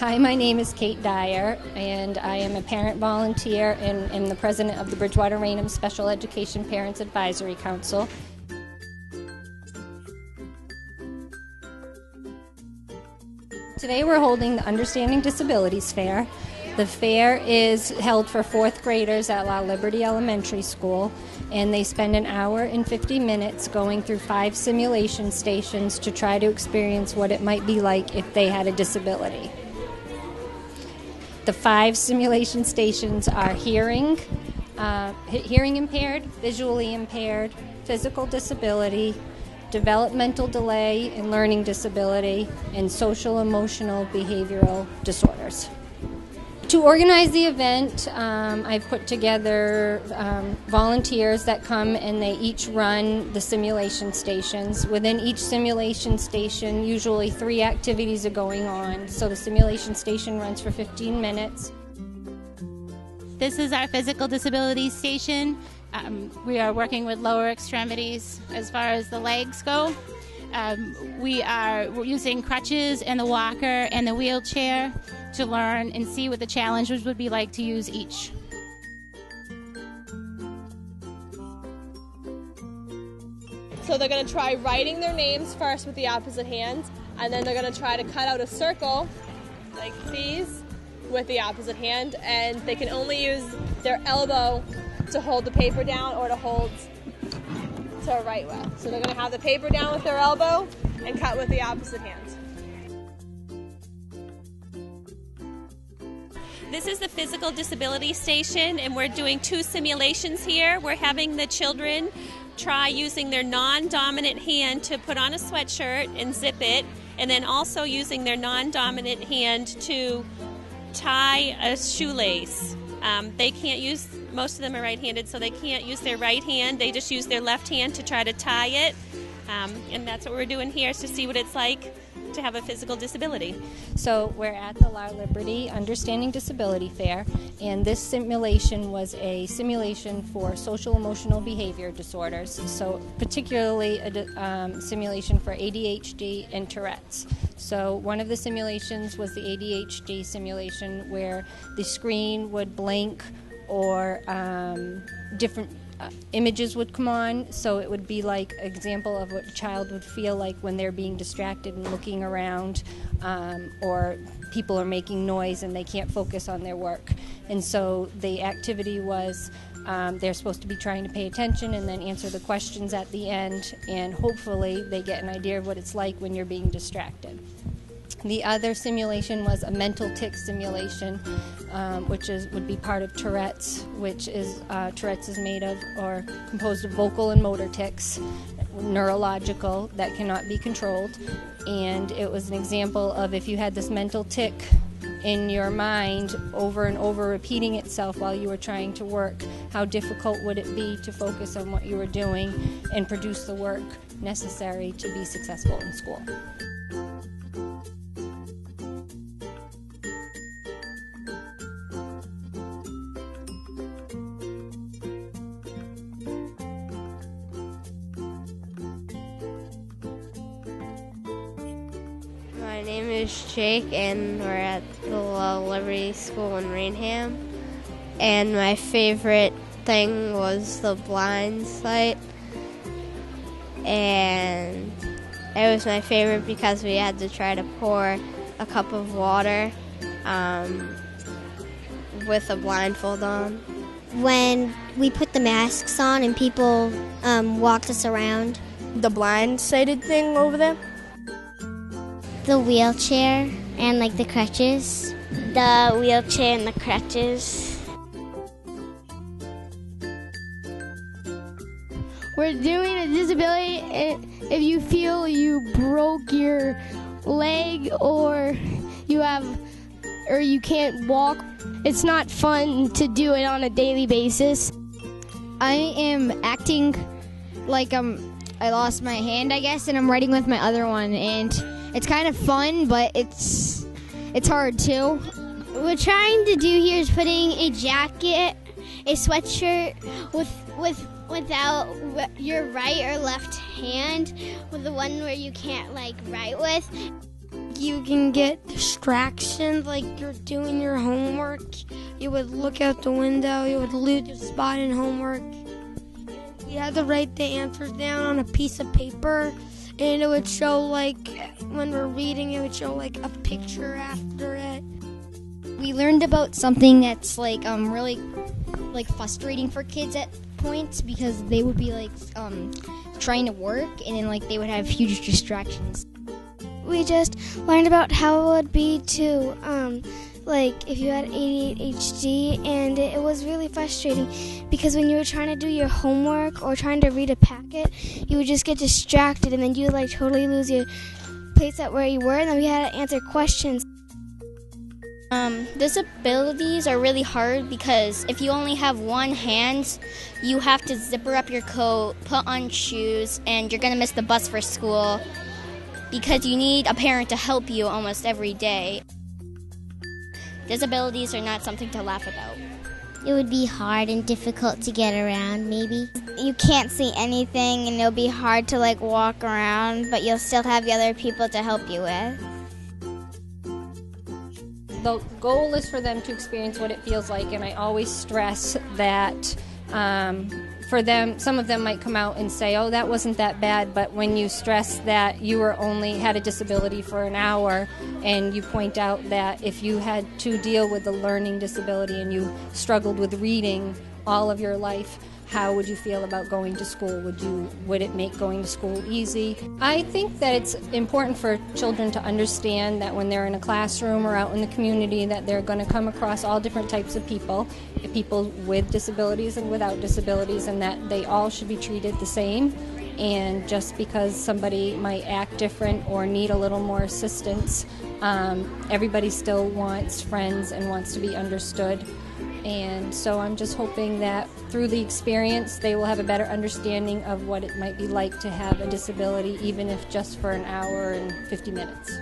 Hi, my name is Kate Dyer, and I am a parent volunteer and am the president of the Bridgewater Raynham Special Education Parents Advisory Council. Today we're holding the Understanding Disabilities Fair. The fair is held for fourth graders at La Liberty Elementary School, and they spend an hour and 50 minutes going through 5 simulation stations to try to experience what it might be like if they had a disability. The 5 simulation stations are hearing impaired, visually impaired, physical disability, developmental delay and learning disability, and social emotional behavioral disorders. To organize the event, I've put together volunteers that come and they each run the simulation stations. Within each simulation station, usually 3 activities are going on. So the simulation station runs for 15 minutes. This is our physical disability station. We are working with lower extremities as far as the legs go. We're using crutches and the walker and the wheelchair to learn and see what the challenges would be like to use each. So they're going to try writing their names first with the opposite hand, and then they're going to try to cut out a circle like these with the opposite hand, and they can only use their elbow to hold the paper down or to write with. So they're going to have the paper down with their elbow and cut with the opposite hand. This is the physical disability station, and we're doing 2 simulations here. We're having the children try using their non-dominant hand to put on a sweatshirt and zip it, and then also using their non-dominant hand to tie a shoelace. They can't use, most of them are right-handed, so they can't use their right hand. They just use their left hand to try to tie it, and that's what we're doing here, is to see what it's like to have a physical disability. So we're at the La Liberty Understanding Disability Fair, and this simulation was a simulation for social emotional behavior disorders, so particularly a simulation for ADHD and Tourette's. So one of the simulations was the ADHD simulation, where the screen would blink or different images would come on, so it would be like an example of what a child would feel like when they're being distracted and looking around, or people are making noise and they can't focus on their work. And so the activity was they're supposed to be trying to pay attention and then answer the questions at the end, and hopefully they get an idea of what it's like when you're being distracted. The other simulation was a mental tic simulation, which would be part of Tourette's, which is Tourette's is made of or composed of vocal and motor tics, neurological, that cannot be controlled. And it was an example of if you had this mental tic in your mind over and over repeating itself while you were trying to work, how difficult would it be to focus on what you were doing and produce the work necessary to be successful in school. My name is Jake, and we're at the La Liberty School in Raynham. And my favorite thing was the blind site. And it was my favorite because we had to try to pour a cup of water with a blindfold on. When we put the masks on and people walked us around. The blind-sighted thing over there. The wheelchair and like the crutches. The wheelchair and the crutches. We're doing a disability. If you feel you broke your leg or you can't walk, it's not fun to do it on a daily basis. I am acting like I lost my hand, I guess, and I'm writing with my other one, and it's kind of fun, but it's hard too. What we're trying to do here is putting a jacket, a sweatshirt without your right or left hand, with the one where you can't write with. You can get distractions, like you're doing your homework. You would look out the window, you would lose your spot in homework. You had to write the answers down on a piece of paper, and it would show, like, when we're reading, it would show, like, a picture after it. We learned about something that's, like, really, like, frustrating for kids at points because they would be, like, trying to work, and then, like, they would have huge distractions. We just learned about how it would be to, like, if you had ADHD, and it was really frustrating because when you were trying to do your homework or trying to read a packet, you would just get distracted, and then you would, like, totally lose your place at where you were, and then we had to answer questions. Disabilities are really hard because if you only have one hand, you have to zipper up your coat, put on shoes, and you're going to miss the bus for school because you need a parent to help you almost every day. Disabilities are not something to laugh about. It would be hard and difficult to get around, maybe. You can't see anything and it'll be hard to, like, walk around, but you'll still have the other people to help you with. The goal is for them to experience what it feels like, and I always stress that for them, some of them might come out and say, oh, that wasn't that bad, but when you stress that you were only had a disability for an hour, and you point out that if you had to deal with a learning disability and you struggled with reading all of your life, how would you feel about going to school? Would it make going to school easy? I think that it's important for children to understand that when they're in a classroom or out in the community that they're going to come across all different types of people with disabilities and without disabilities, and that they all should be treated the same. And just because somebody might act different or need a little more assistance, everybody still wants friends and wants to be understood. And so I'm just hoping that through the experience they will have a better understanding of what it might be like to have a disability, even if just for an hour and 50 minutes.